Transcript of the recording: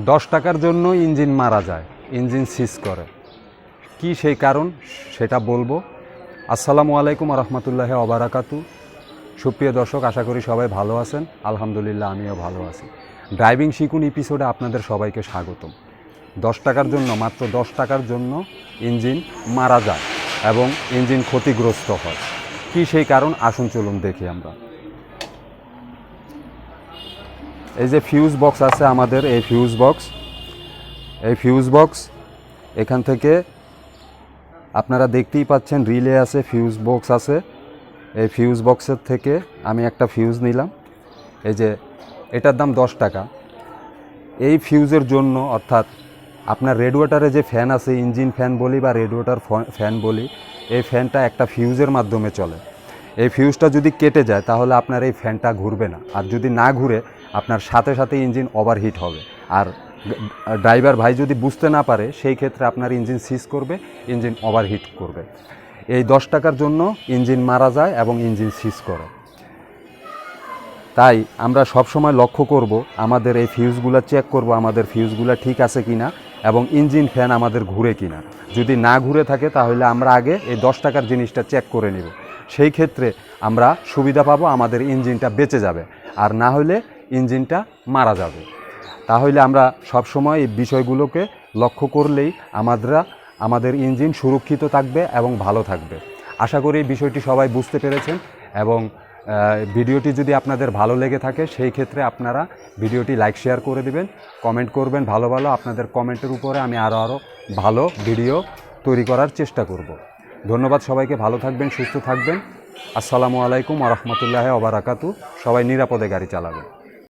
10 টাকার জন্য ইঞ্জিন মারা যায়, ইঞ্জিন সিজ করে। কি সেই কারণ সেটা বলবো। আসসালামু আলাইকুম রহমতুল্লাহি ওয়া বারাকাতু। সুপ্রিয় দর্শক, আশা করি সবাই ভালো আছেন। আলহামদুলিল্লাহ, আমিও ভালো আছি। ড্রাইভিং শিখুন এপিসোডে আপনাদের সবাইকে স্বাগতম। 10 টাকার জন্য, মাত্র 10 টাকার জন্য ইঞ্জিন মারা যায় এবং ইঞ্জিন ক্ষতিগ্রস্ত হয়। কি সেই কারণ, আসুন চলুন দেখি আমরা। এই যে ফিউজ বক্স আছে আমাদের, এই ফিউজ বক্স এখান থেকে আপনারা দেখতেই পাচ্ছেন, রিলে আছে, ফিউজ বক্স আছে। এই ফিউজ বক্সের থেকে আমি একটা ফিউজ নিলাম। এই যে এটার দাম 10 টাকা। এই ফিউজের জন্য, অর্থাৎ আপনার রেডিয়েটরে যে ফ্যান আছে, ইঞ্জিন ফ্যান বলি বা রেডিয়েটর ফ্যান বলি, এই ফ্যানটা একটা ফিউজের মাধ্যমে চলে। এই ফিউজটা যদি কেটে যায় তাহলে আপনার এই ফ্যানটা ঘুরবে না, আর যদি না ঘুরে আপনার সাথে সাথে ইঞ্জিন ওভারহিট হবে। আর ড্রাইভার ভাই যদি বুঝতে না পারে, সেই ক্ষেত্রে আপনার ইঞ্জিন সিজ করবে, ইঞ্জিন ওভারহিট করবে। এই 10 টাকার জন্য ইঞ্জিন মারা যায় এবং ইঞ্জিন সিজ করে। তাই আমরা সবসময় লক্ষ্য করব, আমাদের এই ফিউজগুলো চেক করব, আমাদের ফিউজগুলো ঠিক আছে কিনা এবং ইঞ্জিন ফ্যান আমাদের ঘুরে কিনা। যদি না ঘুরে থাকে তাহলে আমরা আগে এই 10 টাকার জিনিসটা চেক করে নিব। সেই ক্ষেত্রে আমরা সুবিধা পাবো, আমাদের ইঞ্জিনটা বেঁচে যাবে। আর না হলে ইঞ্জিনটা মারা যাবে। তাহলে আমরা সবসময় এই বিষয়গুলোকে লক্ষ্য করলেই আমাদের ইঞ্জিন সুরক্ষিত থাকবে এবং ভালো থাকবে। আশা করি এই বিষয়টি সবাই বুঝতে পেরেছেন এবং ভিডিওটি যদি আপনাদের ভালো লেগে থাকে, সেই ক্ষেত্রে আপনারা ভিডিওটি লাইক শেয়ার করে দিবেন, কমেন্ট করবেন ভালো ভালো। আপনাদের কমেন্টের উপরে আমি আরও ভালো ভিডিও তৈরি করার চেষ্টা করব। ধন্যবাদ সবাইকে, ভালো থাকবেন, সুস্থ থাকবেন। আসসালামু আলাইকুম রহমতুল্লাহি ওয়া বারাকাতু। সবাই নিরাপদে গাড়ি চালাবেন।